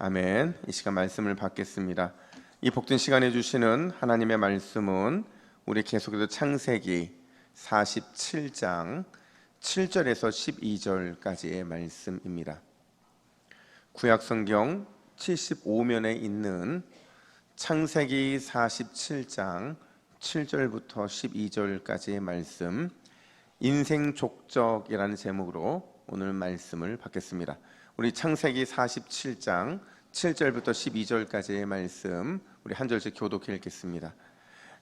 아멘. 이 시간 말씀을 받겠습니다. 이 복된 시간에 주시는 하나님의 말씀은 우리 계속해서 창세기 47장 7절에서 12절까지의 말씀입니다. 구약성경 75면에 있는 창세기 47장 7절부터 12절까지의 말씀, 인생 족적이라는 제목으로 오늘 말씀을 받겠습니다. 우리 창세기 47장 7절부터 12절까지의 말씀, 우리 한 절씩 교독해 읽겠습니다.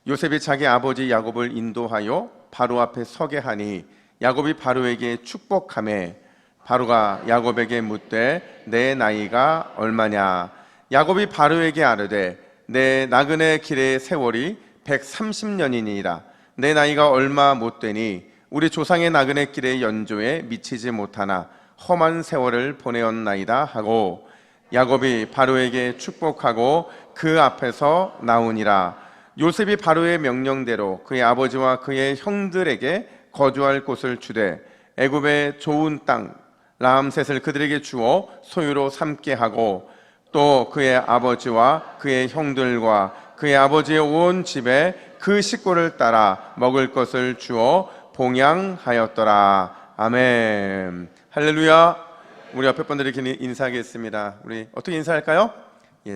요셉이 자기 아버지 야곱을 인도하여 바로 앞에 서게 하니 야곱이 바로에게 축복하매 바로가 야곱에게 묻되 내 나이가 얼마냐? 야곱이 바로에게 아뢰되 내 나그네 길의 세월이 130년이니라. 내 나이가 얼마 못 되니 우리 조상의 나그네 길의 연조에 미치지 못하나 험한 세월을 보내었나이다 하고 야곱이 바로에게 축복하고 그 앞에서 나오니라. 요셉이 바로의 명령대로 그의 아버지와 그의 형들에게 거주할 곳을 주되 애굽의 좋은 땅 라암셋을 그들에게 주어 소유로 삼게 하고 또 그의 아버지와 그의 형들과 그의 아버지의 온 집에 그 식구를 따라 먹을 것을 주어 봉양하였더라. 아멘. 할렐루야. 우리 옆에 분들에게 인사하겠습니다. 우리 어떻게 인사할까요?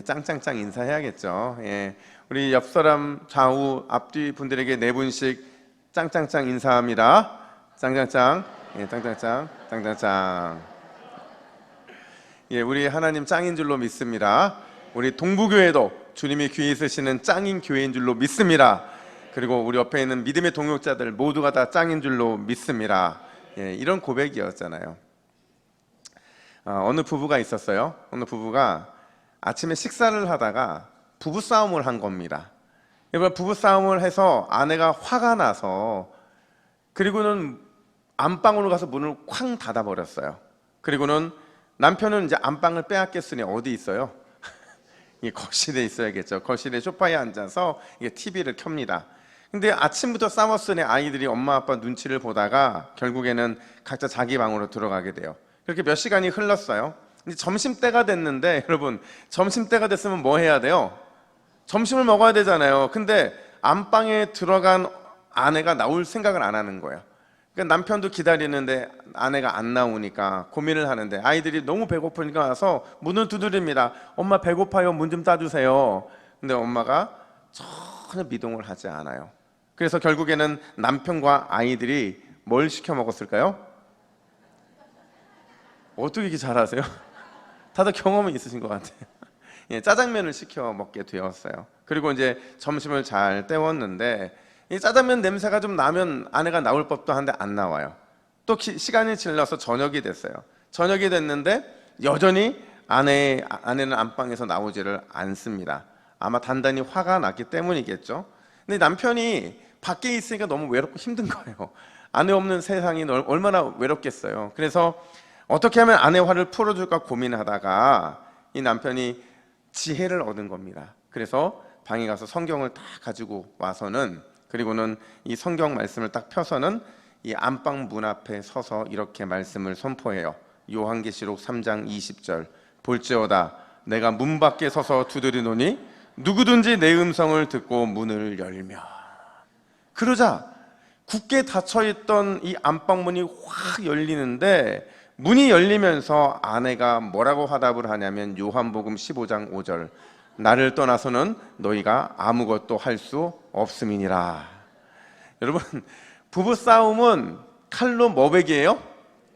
짱짱짱 인사해야겠죠. 우리 옆 사람 좌우 앞뒤 분들에게 네 분씩 짱짱짱 인사합니다. 짱짱짱, 짱짱짱, 짱짱짱. 우리 하나님 짱인 줄로 믿습니다. 우리 동부교회도 주님이 귀히 쓰시는 짱인 교회인 줄로 믿습니다. 그리고 우리 옆에 있는 믿음의 동역자들 모두가 다 짱인 줄로 믿습니다. 이런 고백이었잖아요. 어느 부부가 있었어요. 어느 부부가 아침에 식사를 하다가 부부싸움을 한 겁니다. 부부싸움을 해서 아내가 화가 나서 그리고는 안방으로 가서 문을 쾅 닫아버렸어요. 그리고는 남편은 이제 안방을 빼앗겼으니 어디 있어요? 이 거실에 있어야겠죠. 거실에 소파에 앉아서 이게 TV를 켭니다. 근데 아침부터 싸웠으니 아이들이 엄마 아빠 눈치를 보다가 결국에는 각자 자기 방으로 들어가게 돼요. 그렇게 몇 시간이 흘렀어요. 이제 점심때가 됐는데 여러분, 점심때가 됐으면 뭐 해야 돼요? 점심을 먹어야 되잖아요. 근데 안방에 들어간 아내가 나올 생각을 안 하는 거예요. 그러니까 남편도 기다리는데 아내가 안 나오니까 고민을 하는데 아이들이 너무 배고프니까 와서 문을 두드립니다. 엄마 배고파요. 문 좀 따주세요. 근데 엄마가 전혀 미동을 하지 않아요. 그래서 결국에는 남편과 아이들이 뭘 시켜 먹었을까요? 어떻게 이렇게 잘하세요? 다들 경험이 있으신 것 같아요. 짜장면을 시켜 먹게 되었어요. 그리고 이제 점심을 잘 때웠는데 이 짜장면 냄새가 좀 나면 아내가 나올 법도 한데 안 나와요. 또 시간이 지나서 저녁이 됐어요. 저녁이 됐는데 여전히 아내는 안방에서 나오지를 않습니다. 아마 단단히 화가 났기 때문이겠죠. 근데 남편이 밖에 있으니까 너무 외롭고 힘든 거예요. 아내 없는 세상이 얼마나 외롭겠어요. 그래서 어떻게 하면 아내 화를 풀어줄까 고민하다가 이 남편이 지혜를 얻은 겁니다. 그래서 방에 가서 성경을 딱 가지고 와서는, 그리고는 이 성경 말씀을 딱 펴서는 이 안방 문 앞에 서서 이렇게 말씀을 선포해요. 요한계시록 3장 20절 볼지어다 내가 문 밖에 서서 두드리노니 누구든지 내 음성을 듣고 문을 열며. 그러자 굳게 닫혀있던 이 안방문이 확 열리는데 문이 열리면서 아내가 뭐라고 화답을 하냐면 요한복음 15장 5절 나를 떠나서는 너희가 아무것도 할 수 없음이니라. 여러분, 부부싸움은 칼로 뭐 베기예요?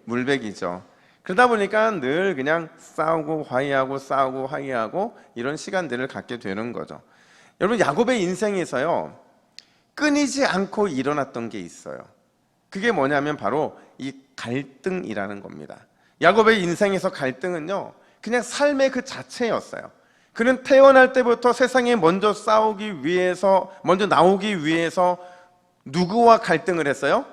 물베기죠. 그러다 보니까 늘 그냥 싸우고 화해하고 싸우고 화해하고 이런 시간들을 갖게 되는 거죠. 여러분, 야곱의 인생에서요 끊이지 않고 일어났던 게 있어요. 그게 뭐냐면 바로 이 갈등이라는 겁니다. 야곱의 인생에서 갈등은요 그냥 삶의 그 자체였어요. 그는 태어날 때부터 세상에 먼저 먼저 나오기 위해서 누구와 갈등을 했어요?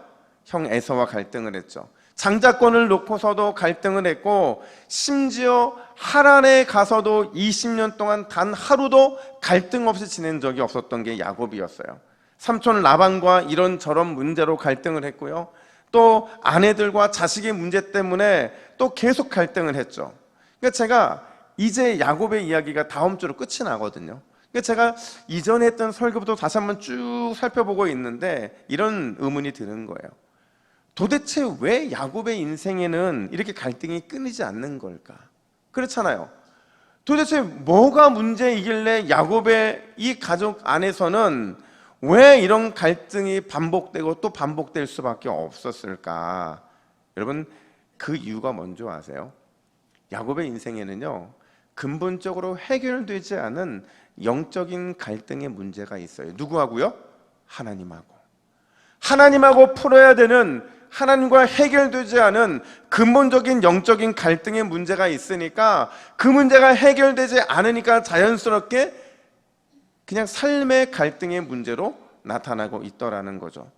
형 에서와 갈등을 했죠. 장자권을 놓고서도 갈등을 했고 심지어 하란에 가서도 20년 동안 단 하루도 갈등 없이 지낸 적이 없었던 게 야곱이었어요. 삼촌 라반과 이런저런 문제로 갈등을 했고요. 또 아내들과 자식의 문제 때문에 또 계속 갈등을 했죠. 그러니까 제가 이제 야곱의 이야기가 다음 주로 끝이 나거든요. 그러니까 제가 이전에 했던 설교부터 다시 한번 쭉 살펴보고 있는데 이런 의문이 드는 거예요. 도대체 왜 야곱의 인생에는 이렇게 갈등이 끊이지 않는 걸까? 그렇잖아요. 도대체 뭐가 문제이길래 야곱의 이 가족 안에서는 왜 이런 갈등이 반복되고 또 반복될 수밖에 없었을까? 여러분, 그 이유가 뭔지 아세요? 야곱의 인생에는요, 근본적으로 해결되지 않은 영적인 갈등의 문제가 있어요. 누구하고요? 하나님하고. 하나님하고 풀어야 되는, 하나님과 해결되지 않은 근본적인 영적인 갈등의 문제가 있으니까 그 문제가 해결되지 않으니까 자연스럽게 그냥 삶의 갈등의 문제로 나타나고 있더라는 거죠.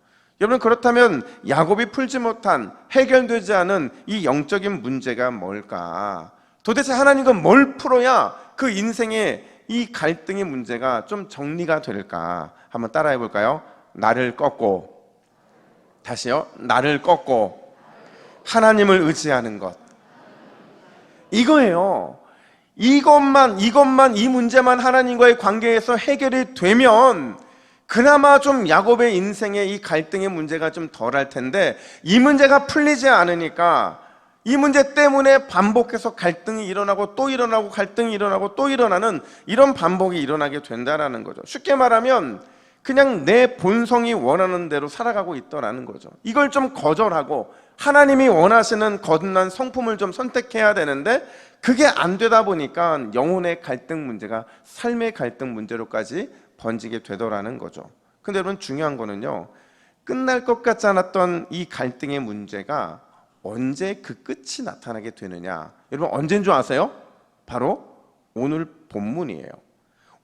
여러분, 그렇다면 야곱이 풀지 못한, 해결되지 않은 이 영적인 문제가 뭘까? 도대체 하나님과 뭘 풀어야 그 인생의 이 갈등의 문제가 좀 정리가 될까? 한번 따라해 볼까요? 나를 꺾고, 다시요, 나를 꺾고 하나님을 의지하는 것, 이거예요. 이것만 이 문제만 하나님과의 관계에서 해결이 되면 그나마 좀 야곱의 인생의 이 갈등의 문제가 좀 덜할 텐데, 이 문제가 풀리지 않으니까 이 문제 때문에 반복해서 갈등이 일어나고 또 일어나고 갈등이 일어나고 또 일어나는 이런 반복이 일어나게 된다는 거죠. 쉽게 말하면 그냥 내 본성이 원하는 대로 살아가고 있더라는 거죠. 이걸 좀 거절하고 하나님이 원하시는 거듭난 성품을 좀 선택해야 되는데 그게 안 되다 보니까 영혼의 갈등 문제가 삶의 갈등 문제로까지 번지게 되더라는 거죠. 근데 여러분, 중요한 거는요, 끝날 것 같지 않았던 이 갈등의 문제가 언제 그 끝이 나타나게 되느냐, 여러분 언제인 줄 아세요? 바로 오늘 본문이에요.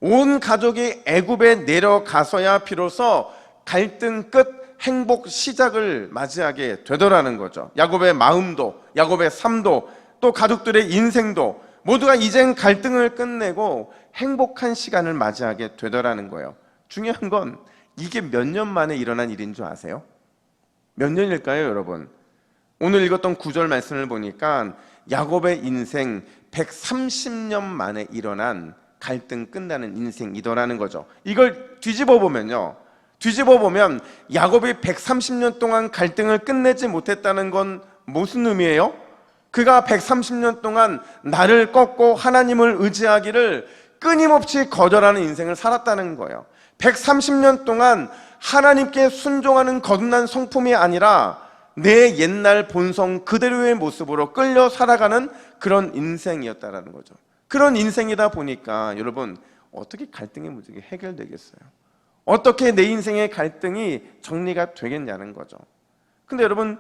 온 가족이 애굽에 내려가서야 비로소 갈등 끝, 행복 시작을 맞이하게 되더라는 거죠. 야곱의 마음도, 야곱의 삶도, 또 가족들의 인생도 모두가 이젠 갈등을 끝내고 행복한 시간을 맞이하게 되더라는 거예요. 중요한 건 이게 몇 년 만에 일어난 일인 줄 아세요? 몇 년일까요, 여러분? 오늘 읽었던 9절 말씀을 보니까 야곱의 인생 130년 만에 일어난 갈등 끝나는 인생이더라는 거죠. 이걸 뒤집어 보면 야곱이 130년 동안 갈등을 끝내지 못했다는 건 무슨 의미예요? 그가 130년 동안 나를 꺾고 하나님을 의지하기를 끊임없이 거절하는 인생을 살았다는 거예요. 130년 동안 하나님께 순종하는 거듭난 성품이 아니라 내 옛날 본성 그대로의 모습으로 끌려 살아가는 그런 인생이었다는 거죠. 그런 인생이다 보니까 여러분, 어떻게 갈등의 문제가 해결되겠어요? 어떻게 내 인생의 갈등이 정리가 되겠냐는 거죠. 근데 여러분,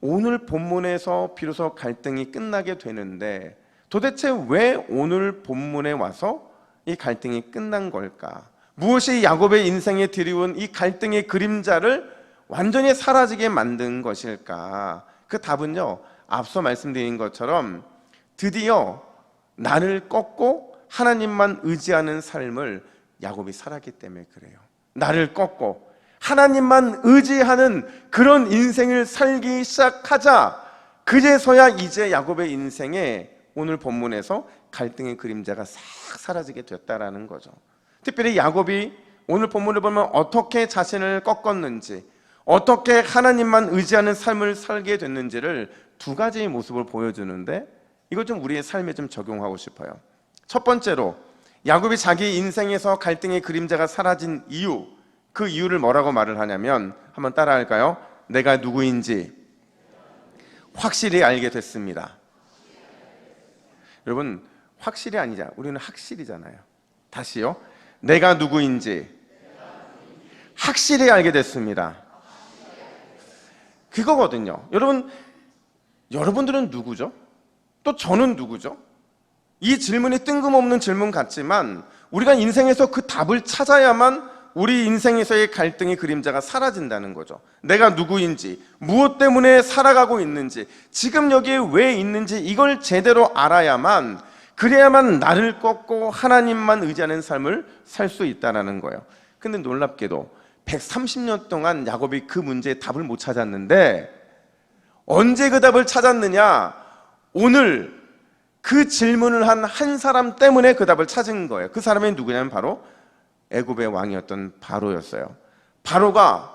오늘 본문에서 비로소 갈등이 끝나게 되는데 도대체 왜 오늘 본문에 와서 이 갈등이 끝난 걸까? 무엇이 야곱의 인생에 드리운 이 갈등의 그림자를 완전히 사라지게 만든 것일까? 그 답은요, 앞서 말씀드린 것처럼 드디어 나를 꺾고 하나님만 의지하는 삶을 야곱이 살았기 때문에 그래요. 나를 꺾고 하나님만 의지하는 그런 인생을 살기 시작하자 그제서야 이제 야곱의 인생에 오늘 본문에서 갈등의 그림자가 싹 사라지게 됐다라는 거죠. 특별히 야곱이 오늘 본문을 보면 어떻게 자신을 꺾었는지, 어떻게 하나님만 의지하는 삶을 살게 됐는지를 두 가지의 모습을 보여주는데 이걸 좀 우리의 삶에 좀 적용하고 싶어요. 첫 번째로 야곱이 자기 인생에서 갈등의 그림자가 사라진 이유, 그 이유를 뭐라고 말을 하냐면, 한번 따라할까요? 내가 누구인지 확실히 알게 됐습니다. 여러분, 확실히 아니잖아, 우리는 확실이잖아요. 다시요, 내가 누구인지 확실히 알게 됐습니다. 그거거든요. 여러분들은 누구죠? 또 저는 누구죠? 이 질문이 뜬금없는 질문 같지만 우리가 인생에서 그 답을 찾아야만 우리 인생에서의 갈등의 그림자가 사라진다는 거죠. 내가 누구인지, 무엇 때문에 살아가고 있는지, 지금 여기에 왜 있는지 이걸 제대로 알아야만, 그래야만 나를 꺾고 하나님만 의지하는 삶을 살 수 있다는 거예요. 근데 놀랍게도 130년 동안 야곱이 그 문제에 답을 못 찾았는데 언제 그 답을 찾았느냐? 오늘 그 질문을 한 한 사람 때문에 그 답을 찾은 거예요. 그 사람이 누구냐면 바로 애굽의 왕이었던 바로였어요. 바로가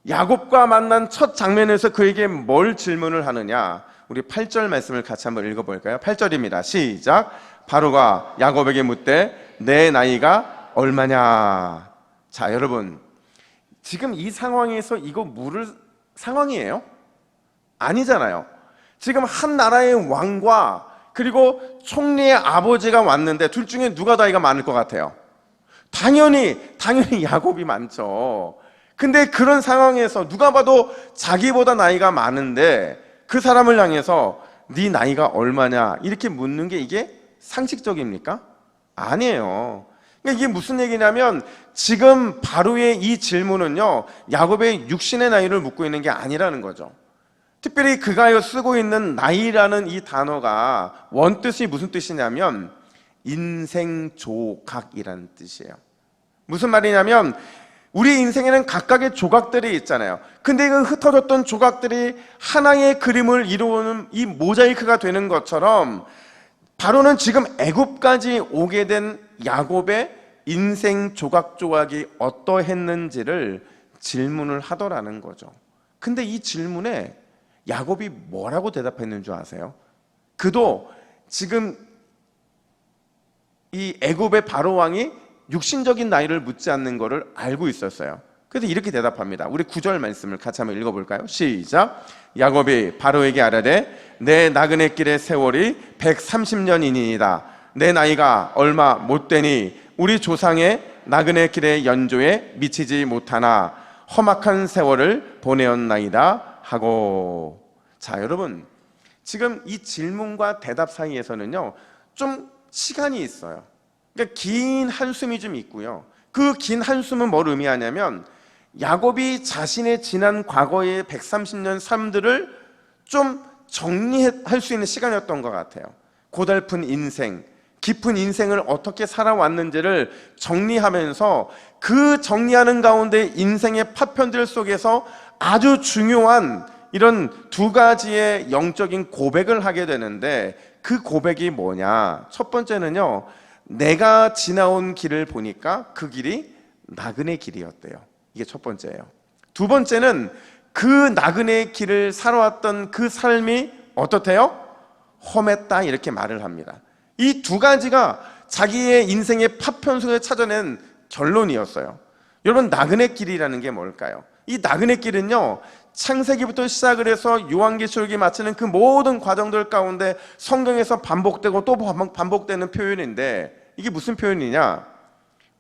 야곱과 만난 첫 장면에서 그에게 뭘 질문을 하느냐, 우리 8절 말씀을 같이 한번 읽어볼까요? 8절입니다. 시작. 바로가 야곱에게 묻되 내 나이가 얼마냐. 자, 여러분, 지금 이 상황에서 이거 물을 상황이에요? 아니잖아요. 지금 한 나라의 왕과 그리고 총리의 아버지가 왔는데 둘 중에 누가 나이가 많을 것 같아요? 당연히 야곱이 많죠. 근데 그런 상황에서 누가 봐도 자기보다 나이가 많은데 그 사람을 향해서 네 나이가 얼마냐 이렇게 묻는 게 이게 상식적입니까? 아니에요. 그러니까 이게 무슨 얘기냐면 지금 바로의 이 질문은요, 야곱의 육신의 나이를 묻고 있는 게 아니라는 거죠. 특별히 그가 쓰고 있는 나이라는 이 단어가 원뜻이 무슨 뜻이냐면 인생조각이라는 뜻이에요. 무슨 말이냐면 우리 인생에는 각각의 조각들이 있잖아요. 근데 그 흩어졌던 조각들이 하나의 그림을 이루는 이 모자이크가 되는 것처럼 바로는 지금 애굽까지 오게 된 야곱의 인생 조각조각이 어떠했는지를 질문을 하더라는 거죠. 근데 이 질문에 야곱이 뭐라고 대답했는 줄 아세요? 그도 지금 이 애굽의 바로 왕이 육신적인 나이를 묻지 않는 것을 알고 있었어요. 그래서 이렇게 대답합니다. 우리 9절 말씀을 같이 한번 읽어볼까요? 시작. 야곱이 바로에게 아뢰되 내 나그네 길의 세월이 130년이니이다. 내 나이가 얼마 못 되니 우리 조상의 나그네 길의 연조에 미치지 못하나 험악한 세월을 보내었나이다 하고. 자, 여러분, 지금 이 질문과 대답 사이에서는요 좀 시간이 있어요. 그러니까 긴 한숨이 좀 있고요. 그 긴 한숨은 뭘 의미하냐면 야곱이 자신의 지난 과거의 130년 삶들을 좀 정리할 수 있는 시간이었던 것 같아요. 고달픈 인생, 깊은 인생을 어떻게 살아왔는지를 정리하면서 그 정리하는 가운데 인생의 파편들 속에서 아주 중요한 이런 두 가지의 영적인 고백을 하게 되는데 그 고백이 뭐냐? 첫 번째는요, 내가 지나온 길을 보니까 그 길이 나그네 길이었대요. 이게 첫 번째예요. 두 번째는 그 나그네 길을 살아왔던 그 삶이 어떻대요? 험했다, 이렇게 말을 합니다. 이 두 가지가 자기의 인생의 파편 속에 찾아낸 결론이었어요. 여러분, 나그네 길이라는 게 뭘까요? 이 나그네 길은요, 창세기부터 시작을 해서 요한계시록이 마치는 그 모든 과정들 가운데 성경에서 반복되고 또 반복되는 표현인데 이게 무슨 표현이냐?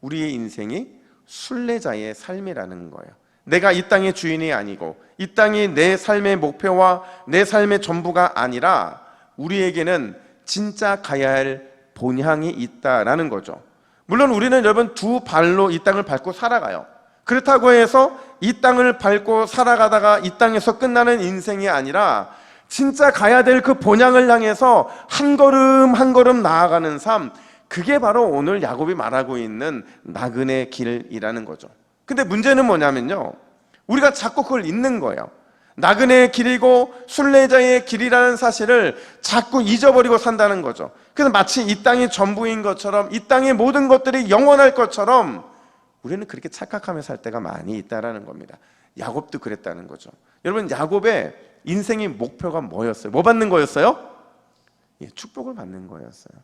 우리의 인생이 순례자의 삶이라는 거예요. 내가 이 땅의 주인이 아니고 이 땅이 내 삶의 목표와 내 삶의 전부가 아니라 우리에게는 진짜 가야 할 본향이 있다라는 거죠. 물론 우리는 여러분 두 발로 이 땅을 밟고 살아가요. 그렇다고 해서 이 땅을 밟고 살아가다가 이 땅에서 끝나는 인생이 아니라 진짜 가야 될 그 본향을 향해서 한 걸음 한 걸음 나아가는 삶, 그게 바로 오늘 야곱이 말하고 있는 나그네 길이라는 거죠. 근데 문제는 뭐냐면요, 우리가 자꾸 그걸 잊는 거예요. 나그네의 길이고 순례자의 길이라는 사실을 자꾸 잊어버리고 산다는 거죠. 그래서 마치 이 땅이 전부인 것처럼, 이 땅의 모든 것들이 영원할 것처럼 우리는 그렇게 착각하며 살 때가 많이 있다라는 겁니다. 야곱도 그랬다는 거죠. 여러분, 야곱의 인생의 목표가 뭐였어요? 뭐 받는 거였어요? 예, 축복을 받는 거였어요.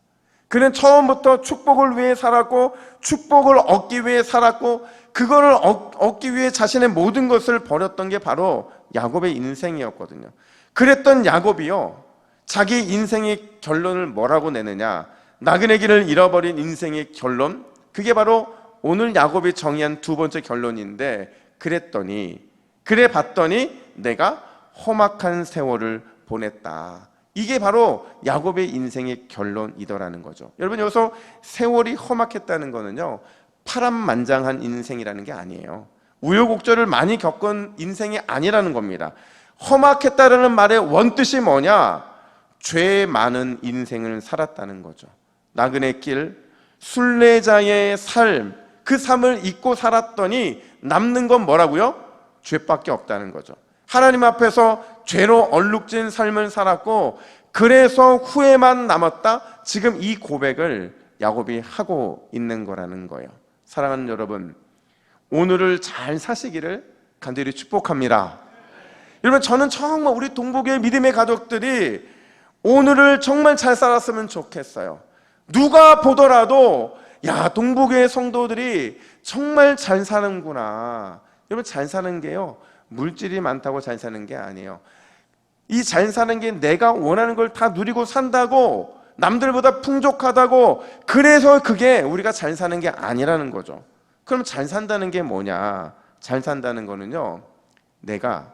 그는 처음부터 축복을 위해 살았고 축복을 얻기 위해 살았고 그거를 얻기 위해 자신의 모든 것을 버렸던 게 바로 야곱의 인생이었거든요. 그랬던 야곱이요, 자기 인생의 결론을 뭐라고 내느냐? 나그네 길을 잃어버린 인생의 결론, 그게 바로 오늘 야곱이 정의한 두 번째 결론인데, 그래 봤더니 내가 험악한 세월을 보냈다. 이게 바로 야곱의 인생의 결론이더라는 거죠. 여러분, 여기서 세월이 험악했다는 거는요, 파란만장한 인생이라는 게 아니에요. 우여곡절을 많이 겪은 인생이 아니라는 겁니다. 험악했다라는 말의 원뜻이 뭐냐? 죄 많은 인생을 살았다는 거죠. 나그네 길, 순례자의 삶, 그 삶을 잊고 살았더니 남는 건 뭐라고요? 죄밖에 없다는 거죠. 하나님 앞에서 죄로 얼룩진 삶을 살았고 그래서 후회만 남았다. 지금 이 고백을 야곱이 하고 있는 거라는 거예요. 사랑하는 여러분, 오늘을 잘 사시기를 간절히 축복합니다. 여러분, 저는 정말 우리 동북의 믿음의 가족들이 오늘을 정말 잘 살았으면 좋겠어요. 누가 보더라도 야, 동북의 성도들이 정말 잘 사는구나. 여러분, 잘 사는 게요, 물질이 많다고 잘 사는 게 아니에요. 이 잘 사는 게 내가 원하는 걸 다 누리고 산다고, 남들보다 풍족하다고, 그래서 그게 우리가 잘 사는 게 아니라는 거죠. 그럼 잘 산다는 게 뭐냐? 잘 산다는 거는요, 내가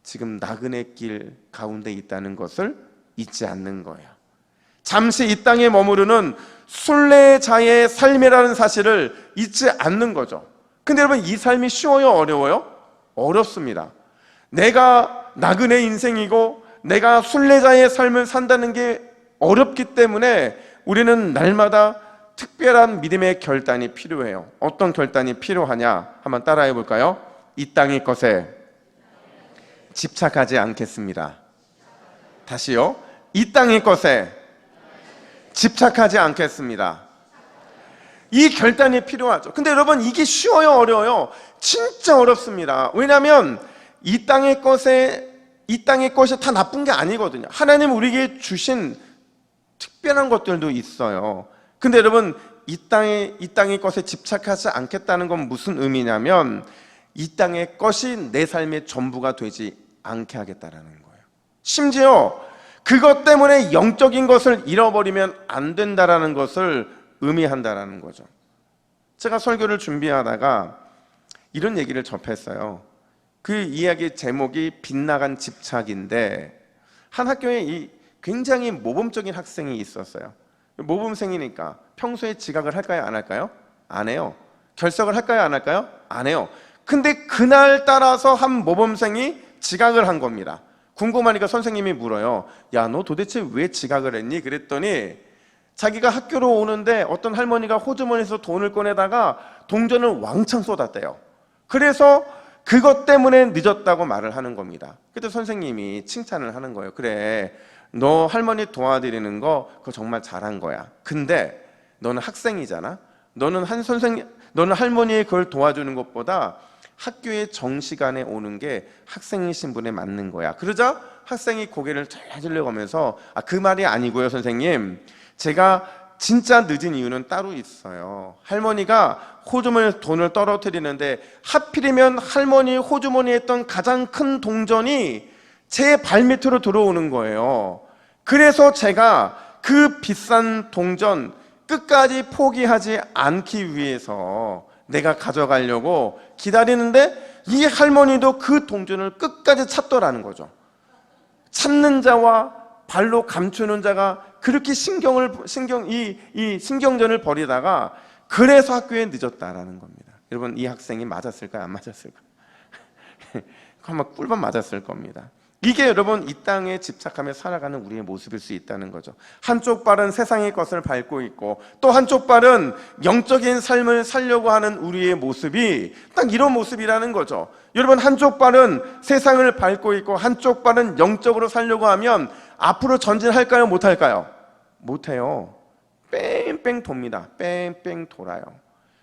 지금 나그네 길 가운데 있다는 것을 잊지 않는 거예요. 잠시 이 땅에 머무르는 순례자의 삶이라는 사실을 잊지 않는 거죠. 근데 여러분, 이 삶이 쉬워요? 어려워요? 어렵습니다. 내가 나그네 인생이고 내가 순례자의 삶을 산다는 게 어렵기 때문에 우리는 날마다 특별한 믿음의 결단이 필요해요. 어떤 결단이 필요하냐? 한번 따라해 볼까요? 이 땅의 것에 집착하지 않겠습니다. 다시요. 이 땅의 것에 집착하지 않겠습니다. 이 결단이 필요하죠. 근데 여러분, 이게 쉬워요? 어려워요? 진짜 어렵습니다. 왜냐하면 이 땅의 것이 다 나쁜 게 아니거든요. 하나님 우리에게 주신 특별한 것들도 있어요. 근데 여러분, 이 땅의 것에 집착하지 않겠다는 건 무슨 의미냐면, 이 땅의 것이 내 삶의 전부가 되지 않게 하겠다라는 거예요. 심지어 그것 때문에 영적인 것을 잃어버리면 안 된다라는 것을 의미한다라는 거죠. 제가 설교를 준비하다가 이런 얘기를 접했어요. 그 이야기 제목이 빗나간 집착인데, 한 학교에 굉장히 모범적인 학생이 있었어요. 모범생이니까 평소에 지각을 할까요? 안 할까요? 안 해요. 결석을 할까요? 안 할까요? 안 해요. 근데 그날 따라서 한 모범생이 지각을 한 겁니다. 궁금하니까 선생님이 물어요. 야, 너 도대체 왜 지각을 했니? 그랬더니 자기가 학교로 오는데 어떤 할머니가 호주머니에서 돈을 꺼내다가 동전을 왕창 쏟았대요. 그래서 그것 때문에 늦었다고 말을 하는 겁니다. 그때 선생님이 칭찬을 하는 거예요. 그래, 너 할머니 도와드리는 거 그거 정말 잘한 거야. 근데 너는 학생이잖아. 너는 할머니의 그걸 도와주는 것보다 학교에 정시간에 오는 게 학생이신 분에 맞는 거야. 그러자 학생이 고개를 절레절레가면서 그 말이 아니고요, 선생님. 제가 진짜 늦은 이유는 따로 있어요. 할머니가 호주머니에서 돈을 떨어뜨리는데 하필이면 할머니 호주머니에 있던 가장 큰 동전이 제 발밑으로 들어오는 거예요. 그래서 제가 그 비싼 동전 끝까지 포기하지 않기 위해서 내가 가져가려고 기다리는데, 이 할머니도 그 동전을 끝까지 찾더라는 거죠. 찾는 자와 발로 감추는 자가 그렇게 신경전을 벌이다가 그래서 학교에 늦었다라는 겁니다. 여러분, 이 학생이 맞았을까요? 안 맞았을까요? 아마 꿀밤 맞았을 겁니다. 이게 여러분, 이 땅에 집착하며 살아가는 우리의 모습일 수 있다는 거죠. 한쪽 발은 세상의 것을 밟고 있고 또 한쪽 발은 영적인 삶을 살려고 하는 우리의 모습이 딱 이런 모습이라는 거죠. 여러분, 한쪽 발은 세상을 밟고 있고 한쪽 발은 영적으로 살려고 하면 앞으로 전진할까요? 못할까요? 못해요. 뺑뺑 돕니다. 뺑뺑 돌아요.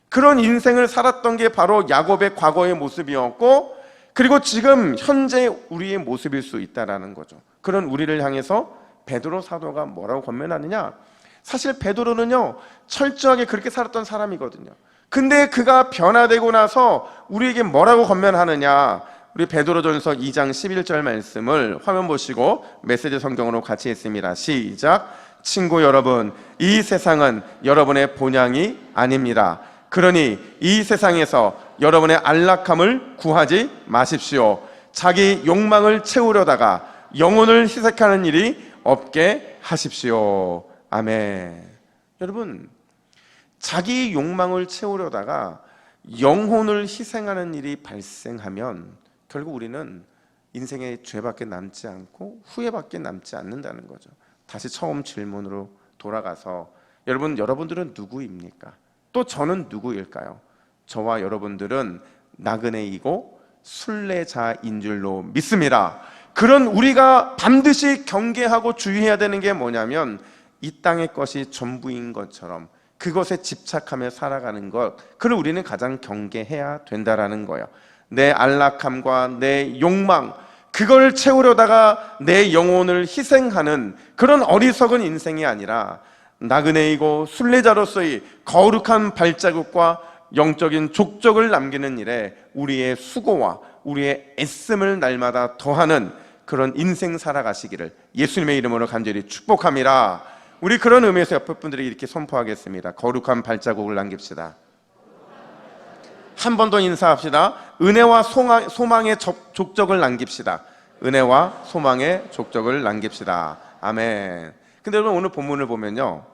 그런 인생을 살았던 게 바로 야곱의 과거의 모습이었고, 그리고 지금 현재 우리의 모습일 수 있다는 거죠. 그런 우리를 향해서 베드로 사도가 뭐라고 권면하느냐? 사실 베드로는요, 철저하게 그렇게 살았던 사람이거든요. 근데 그가 변화되고 나서 우리에게 뭐라고 권면하느냐? 우리 베드로전서 2장 11절 말씀을 화면 보시고 메시지 성경으로 같이 읽습니다. 시작. 친구 여러분, 이 세상은 여러분의 본향이 아닙니다. 그러니 이 세상에서 여러분의 안락함을 구하지 마십시오. 자기 욕망을 채우려다가 영혼을 희색하는 일이 없게 하십시오. 아멘. 여러분, 자기 욕망을 채우려다가 영혼을 희생하는 일이 발생하면 결국 우리는 인생에 죄밖에 남지 않고 후회밖에 남지 않는다는 거죠. 다시 처음 질문으로 돌아가서 여러분들은 누구입니까? 또 저는 누구일까요? 저와 여러분들은 나그네이고 순례자인 줄로 믿습니다. 그런 우리가 반드시 경계하고 주의해야 되는 게 뭐냐면 이 땅의 것이 전부인 것처럼 그것에 집착하며 살아가는 것, 그걸 우리는 가장 경계해야 된다라는 거예요. 내 안락함과 내 욕망, 그걸 채우려다가 내 영혼을 희생하는 그런 어리석은 인생이 아니라 나그네이고 순례자로서의 거룩한 발자국과 영적인 족적을 남기는 일에 우리의 수고와 우리의 애씀을 날마다 더하는 그런 인생 살아가시기를 예수님의 이름으로 간절히 축복합니다. 우리 그런 의미에서 옆에 분들에게 이렇게 선포하겠습니다. 거룩한 발자국을 남깁시다. 한 번 더 인사합시다. 은혜와 소망의 족적을 남깁시다. 은혜와 소망의 족적을 남깁시다. 아멘. 근데 여러분, 오늘 본문을 보면요,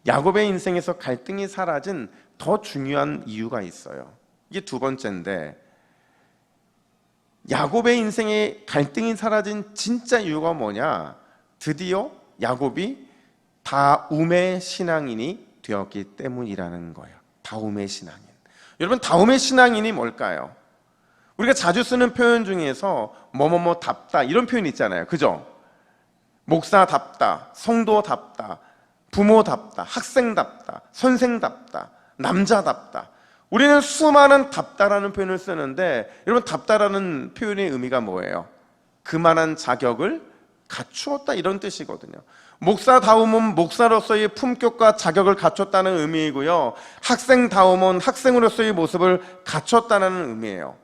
야곱의 인생에서 갈등이 사라진 더 중요한 이유가 있어요. 이게 두 번째인데, 야곱의 인생에 갈등이 사라진 진짜 이유가 뭐냐? 드디어 야곱이 다움의 신앙인이 되었기 때문이라는 거예요. 다움의 신앙인. 여러분, 다움의 신앙인이 뭘까요? 우리가 자주 쓰는 표현 중에서 뭐뭐뭐답다 이런 표현 있잖아요. 그죠? 목사답다, 성도답다, 부모답다, 학생답다, 선생답다, 남자답다. 우리는 수많은 답다라는 표현을 쓰는데, 여러분, 답다라는 표현의 의미가 뭐예요? 그만한 자격을 갖추었다 이런 뜻이거든요. 목사다움은 목사로서의 품격과 자격을 갖췄다는 의미이고요, 학생다움은 학생으로서의 모습을 갖췄다는 의미예요.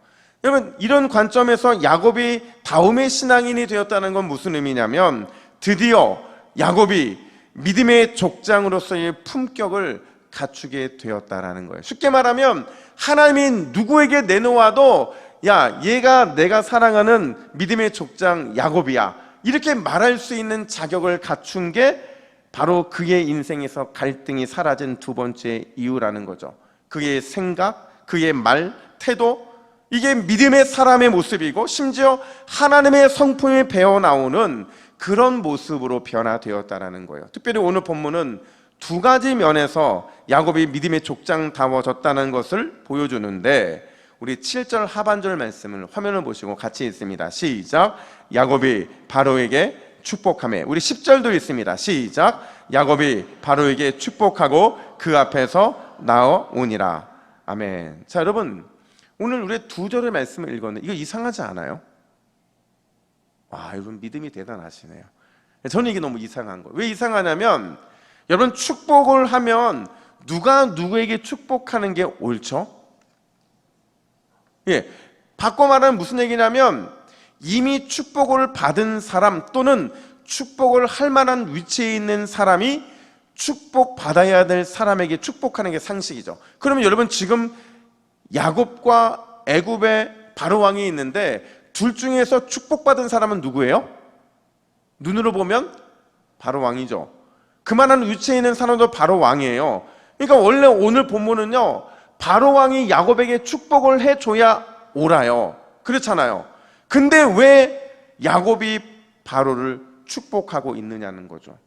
여러분, 이런 관점에서 야곱이 다움의 신앙인이 되었다는 건 무슨 의미냐면, 드디어 야곱이 믿음의 족장으로서의 품격을 갖추게 되었다라는 거예요. 쉽게 말하면 하나님이 누구에게 내놓아도 야, 얘가 내가 사랑하는 믿음의 족장 야곱이야, 이렇게 말할 수 있는 자격을 갖춘 게 바로 그의 인생에서 갈등이 사라진 두 번째 이유라는 거죠. 그의 생각, 그의 말, 태도, 이게 믿음의 사람의 모습이고 심지어 하나님의 성품이 배어나오는 그런 모습으로 변화되었다는 거예요. 특별히 오늘 본문은 두 가지 면에서 야곱이 믿음의 족장다워졌다는 것을 보여주는데, 우리 7절 하반절 말씀을 화면을 보시고 같이 읽습니다. 시작. 야곱이 바로에게 축복하며. 우리 10절도 있습니다. 시작. 야곱이 바로에게 축복하고 그 앞에서 나아오니라. 아멘. 자, 여러분, 오늘 우리 두 절의 말씀을 읽었는데 이거 이상하지 않아요? 와, 여러분 믿음이 대단하시네요. 저는 이게 너무 이상한 거예요. 왜 이상하냐면, 여러분, 축복을 하면 누가 누구에게 축복하는 게 옳죠? 예, 바꿔 말하면 무슨 얘기냐면, 이미 축복을 받은 사람 또는 축복을 할 만한 위치에 있는 사람이 축복받아야 될 사람에게 축복하는 게 상식이죠. 그러면 여러분, 지금 야곱과 애굽의 바로왕이 있는데 둘 중에서 축복받은 사람은 누구예요? 눈으로 보면 바로왕이죠. 그만한 위치에 있는 사람도 바로왕이에요. 그러니까 원래 오늘 본문은요, 바로왕이 야곱에게 축복을 해줘야 옳아요. 그렇잖아요. 근데 왜 야곱이 바로를 축복하고 있느냐는 거죠.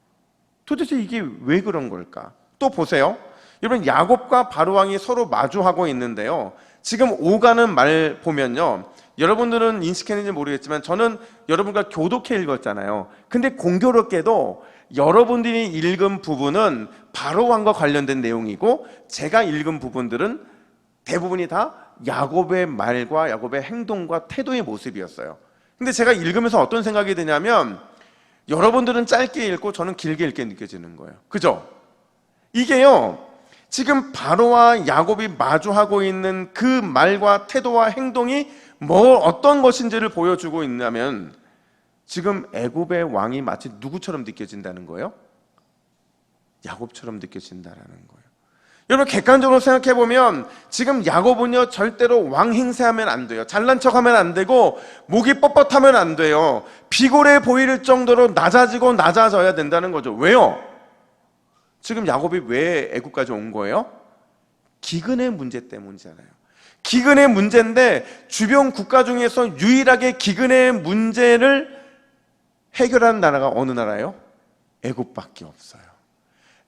도대체 이게 왜 그런 걸까? 또 보세요. 여러분, 야곱과 바로왕이 서로 마주하고 있는데요, 지금 오가는 말 보면요, 여러분들은 인식했는지 모르겠지만 저는 여러분과 교독해 읽었잖아요. 근데 공교롭게도 여러분들이 읽은 부분은 바로왕과 관련된 내용이고, 제가 읽은 부분들은 대부분이 다 야곱의 말과 야곱의 행동과 태도의 모습이었어요. 근데 제가 읽으면서 어떤 생각이 드냐면, 여러분들은 짧게 읽고 저는 길게 읽게 느껴지는 거예요. 그죠? 이게요, 지금 바로와 야곱이 마주하고 있는 그 말과 태도와 행동이 어떤 것인지를 보여주고 있냐면, 지금 애굽의 왕이 마치 누구처럼 느껴진다는 거예요? 야곱처럼 느껴진다는 거예요. 여러분, 객관적으로 생각해 보면 지금 야곱은요, 절대로 왕 행세하면 안 돼요. 잘난 척하면 안 되고 목이 뻣뻣하면 안 돼요. 비굴해 보일 정도로 낮아져야 된다는 거죠. 왜요? 지금 야곱이 왜 애굽까지 온 거예요? 기근의 문제 때문이잖아요. 기근의 문제인데 주변 국가 중에서 유일하게 기근의 문제를 해결한 나라가 어느 나라예요? 애굽밖에 없어요.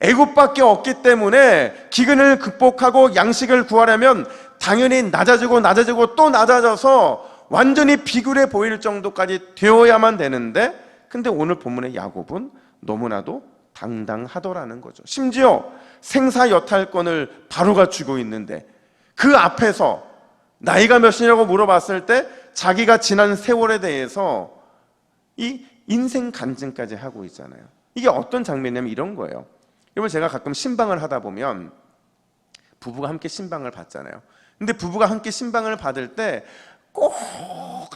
애굽밖에 없기 때문에 기근을 극복하고 양식을 구하려면 당연히 낮아지고 또 낮아져서 완전히 비굴해 보일 정도까지 되어야만 되는데, 근데 오늘 본문의 야곱은 너무나도 당당하더라는 거죠. 심지어 생사 여탈권을 바로 갖추고 있는데 그 앞에서 나이가 몇이냐고 물어봤을 때 자기가 지난 세월에 대해서 이 인생 간증까지 하고 있잖아요. 이게 어떤 장면이냐면 이런 거예요. 여러분, 제가 가끔 신방을 하다 보면 부부가 함께 신방을 받잖아요. 근데 부부가 함께 신방을 받을 때 꼭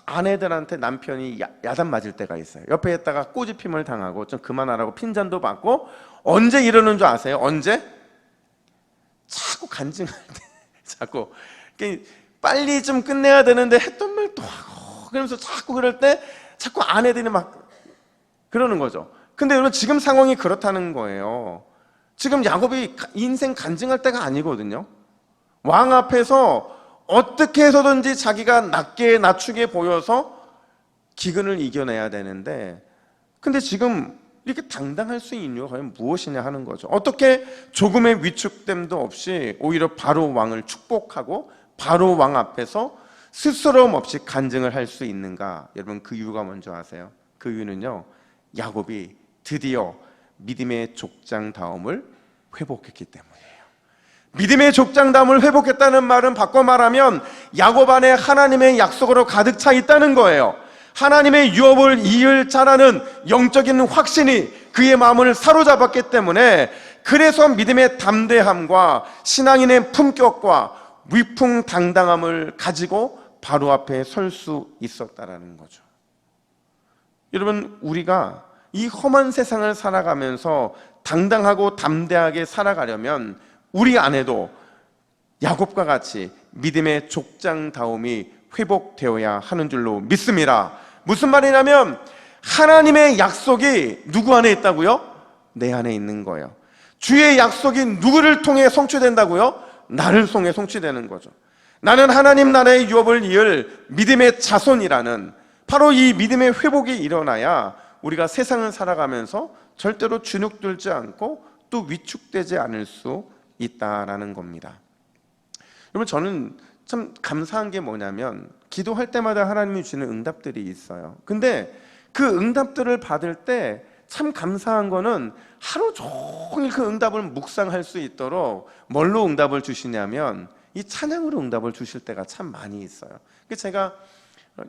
아내들한테 남편이 야단 맞을 때가 있어요. 옆에 있다가 꼬집힘을 당하고 좀 그만하라고 핀잔도 받고. 언제 이러는 줄 아세요? 언제? 자꾸 간증할 때 자꾸 빨리 좀 끝내야 되는데 했던 말 또 하고, 그러면서 자꾸 그럴 때 자꾸 아내들이 막 그러는 거죠. 근데 여러분, 지금 상황이 그렇다는 거예요. 지금 야곱이 인생 간증할 때가 아니거든요. 왕 앞에서 어떻게 해서든지 자기가 낮추게 보여서 기근을 이겨내야 되는데, 근데 지금 이렇게 당당할 수 있는 이유가 과연 무엇이냐 하는 거죠. 어떻게 조금의 위축됨도 없이 오히려 바로 왕을 축복하고 바로 왕 앞에서 스스럼 없이 간증을 할 수 있는가? 여러분, 그 이유가 뭔지 아세요? 그 이유는요, 야곱이 드디어 믿음의 족장다움을 회복했기 때문이에요. 믿음의 족장다움을 회복했다는 말은 바꿔 말하면 야곱 안에 하나님의 약속으로 가득 차 있다는 거예요. 하나님의 유업을 이을 자라는 영적인 확신이 그의 마음을 사로잡았기 때문에, 그래서 믿음의 담대함과 신앙인의 품격과 위풍당당함을 가지고 바로 앞에 설 수 있었다라는 거죠. 여러분, 우리가 이 험한 세상을 살아가면서 당당하고 담대하게 살아가려면 우리 안에도 야곱과 같이 믿음의 족장다움이 회복되어야 하는 줄로 믿습니다. 무슨 말이냐면 하나님의 약속이 누구 안에 있다고요? 내 안에 있는 거예요. 주의 약속이 누구를 통해 성취된다고요? 나를 통해 성취되는 거죠. 나는 하나님 나라의 유업을 이을 믿음의 자손이라는, 바로 이 믿음의 회복이 일어나야 우리가 세상을 살아가면서 절대로 주눅들지 않고 또 위축되지 않을 수 있다라는 겁니다. 여러분, 저는 참 감사한 게 뭐냐면 기도할 때마다 하나님이 주는 응답들이 있어요. 근데 그 응답들을 받을 때 참 감사한 거는 하루 종일 그 응답을 묵상할 수 있도록 뭘로 응답을 주시냐면 이 찬양으로 응답을 주실 때가 참 많이 있어요. 제가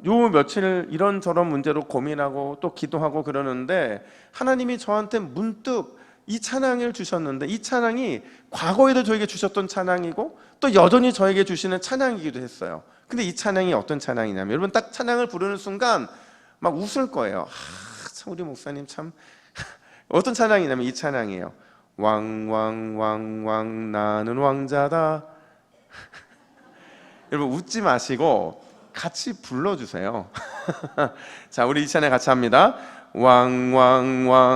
요 며칠 이런저런 문제로 고민하고 또 기도하고 그러는데 하나님이 저한테 문득 이 찬양을 주셨는데, 이 찬양이 과거에도 저에게 주셨던 찬양이고 또 여전히 저에게 주시는 찬양이기도 했어요. 근데 이 찬양이 어떤 찬양이냐면, 여러분 딱 찬양을 부르는 순간 막 웃을 거예요. 참 우리 목사님 참 어떤 찬양이냐면 이 찬양이에요. 왕왕왕왕 나는 왕자다. 여러분 웃지 마시고 같이 불러주세요. 자, 우리 이 찬양 같이 합니다. 왕왕왕왕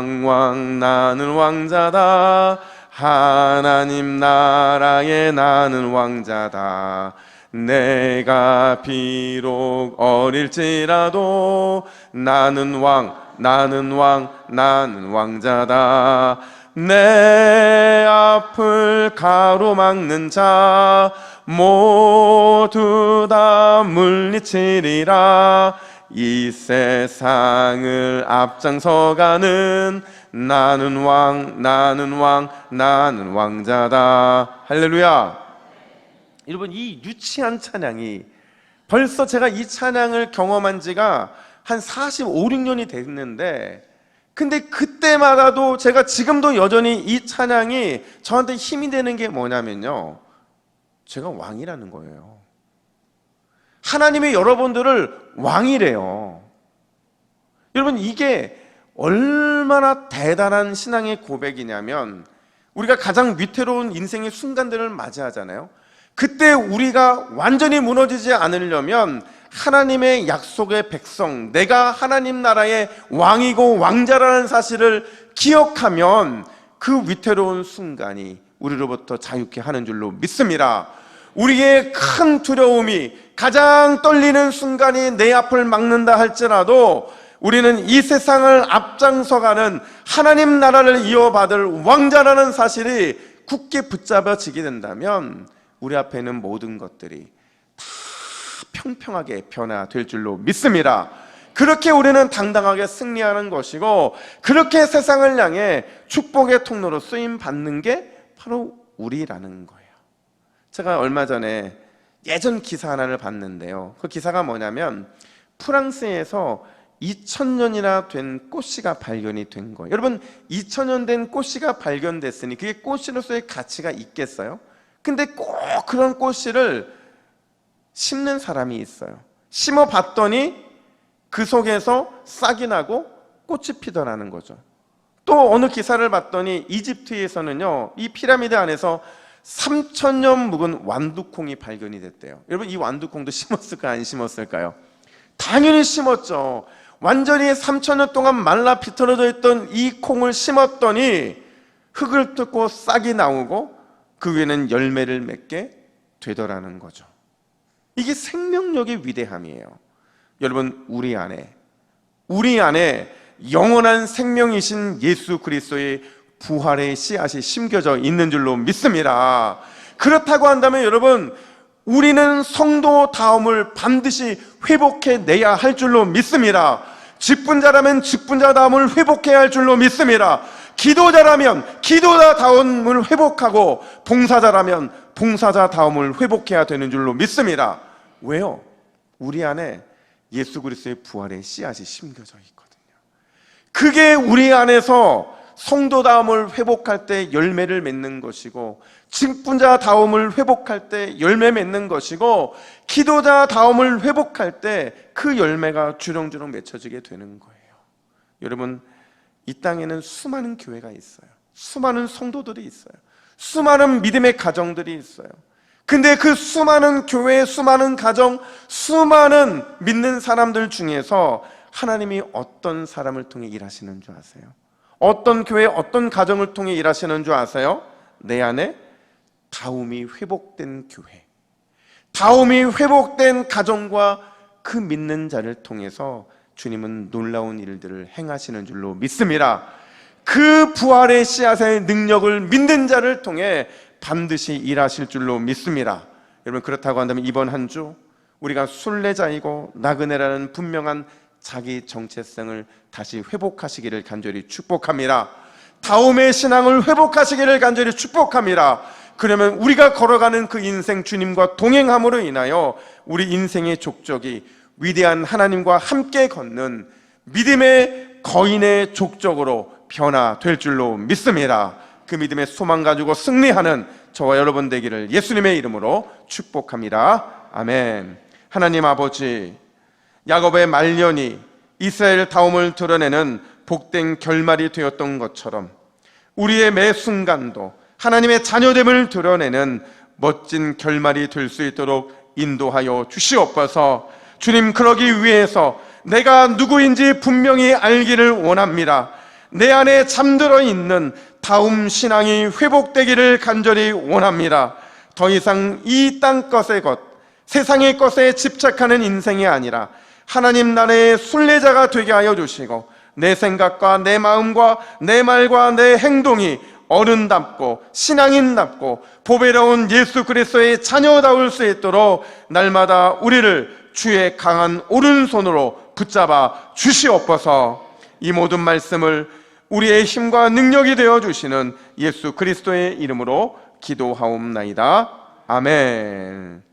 나는 왕자다. 하나님 나라에 나는 왕자다. 내가 비록 어릴지라도 나는 나는 왕자다. 내 앞을 가로막는 자 모두 다 물리치리라. 이 세상을 앞장서가는 나는 왕자다. 할렐루야. 여러분, 이 유치한 찬양이 벌써 제가 이 찬양을 경험한 지가 한 45, 6년이 됐는데, 근데 그때마다도 제가 지금도 여전히 이 찬양이 저한테 힘이 되는 게 뭐냐면요, 제가 왕이라는 거예요. 하나님이 여러분들을 왕이래요. 여러분, 이게 얼마나 대단한 신앙의 고백이냐면, 우리가 가장 위태로운 인생의 순간들을 맞이하잖아요. 그때 우리가 완전히 무너지지 않으려면 하나님의 약속의 백성, 내가 하나님 나라의 왕이고 왕자라는 사실을 기억하면 그 위태로운 순간이 우리로부터 자유케 하는 줄로 믿습니다. 우리의 큰 두려움이, 가장 떨리는 순간이 내 앞을 막는다 할지라도 우리는 이 세상을 앞장서가는 하나님 나라를 이어받을 왕자라는 사실이 굳게 붙잡아지게 된다면 우리 앞에 있는 모든 것들이 다 평평하게 변화될 줄로 믿습니다. 그렇게 우리는 당당하게 승리하는 것이고, 그렇게 세상을 향해 축복의 통로로 쓰임 받는 게 바로 우리라는 거예요. 제가 얼마 전에 예전 기사 하나를 봤는데요, 그 기사가 뭐냐면 프랑스에서 2000년이나 된 꽃씨가 발견이 된 거예요. 여러분, 2000년 된 꽃씨가 발견됐으니 그게 꽃씨로서의 가치가 있겠어요? 근데 꼭 그런 꽃씨를 심는 사람이 있어요. 심어봤더니 그 속에서 싹이 나고 꽃이 피더라는 거죠. 또 어느 기사를 봤더니 이집트에서는요, 이 피라미드 안에서 3000년 묵은 완두콩이 발견이 됐대요. 여러분, 이 완두콩도 심었을까요? 안 심었을까요? 당연히 심었죠. 완전히 3000년 동안 말라 비틀어져 있던 이 콩을 심었더니 흙을 뜯고 싹이 나오고 그 위에는 열매를 맺게 되더라는 거죠. 이게 생명력의 위대함이에요. 여러분, 우리 안에 영원한 생명이신 예수 그리스도의 부활의 씨앗이 심겨져 있는 줄로 믿습니다. 그렇다고 한다면 여러분, 우리는 성도다움을 반드시 회복해내야 할 줄로 믿습니다. 직분자라면 직분자다움을 회복해야 할 줄로 믿습니다. 기도자라면 기도자다움을 회복하고, 봉사자라면 봉사자다움을 회복해야 되는 줄로 믿습니다. 왜요? 우리 안에 예수 그리스도의 부활의 씨앗이 심겨져 있거든요. 그게 우리 안에서 성도다움을 회복할 때 열매를 맺는 것이고, 직분자다움을 회복할 때 열매 맺는 것이고, 기도자다움을 회복할 때 그 열매가 주렁주렁 맺혀지게 되는 거예요. 여러분, 이 땅에는 수많은 교회가 있어요. 수많은 성도들이 있어요. 수많은 믿음의 가정들이 있어요. 근데 그 수많은 교회, 수많은 가정, 수많은 믿는 사람들 중에서 하나님이 어떤 사람을 통해 일하시는 줄 아세요? 어떤 교회, 어떤 가정을 통해 일하시는 줄 아세요? 내 안에 다움이 회복된 교회, 다움이 회복된 가정과 그 믿는 자를 통해서 주님은 놀라운 일들을 행하시는 줄로 믿습니다. 그 부활의 씨앗의 능력을 믿는 자를 통해 반드시 일하실 줄로 믿습니다. 여러분, 그렇다고 한다면 이번 한 주 우리가 순례자이고 나그네라는 분명한 자기 정체성을 다시 회복하시기를 간절히 축복합니다. 다움의 신앙을 회복하시기를 간절히 축복합니다. 그러면 우리가 걸어가는 그 인생, 주님과 동행함으로 인하여 우리 인생의 족적이 위대한 하나님과 함께 걷는 믿음의 거인의 족적으로 변화될 줄로 믿습니다. 그 믿음의 소망 가지고 승리하는 저와 여러분 되기를 예수님의 이름으로 축복합니다. 아멘. 하나님 아버지, 야곱의 말년이 이스라엘 다움을 드러내는 복된 결말이 되었던 것처럼 우리의 매 순간도 하나님의 자녀됨을 드러내는 멋진 결말이 될 수 있도록 인도하여 주시옵소서. 주님, 그러기 위해서 내가 누구인지 분명히 알기를 원합니다. 내 안에 잠들어 있는 다움 신앙이 회복되기를 간절히 원합니다. 더 이상 이 땅 것의 것, 세상의 것에 집착하는 인생이 아니라 하나님 나라의 순례자가 되게 하여 주시고, 내 생각과 내 마음과 내 말과 내 행동이 어른답고 신앙인답고 보배로운 예수 그리스도의 자녀다울 수 있도록 날마다 우리를 주의 강한 오른손으로 붙잡아 주시옵소서. 이 모든 말씀을 우리의 힘과 능력이 되어 주시는 예수 그리스도의 이름으로 기도하옵나이다. 아멘.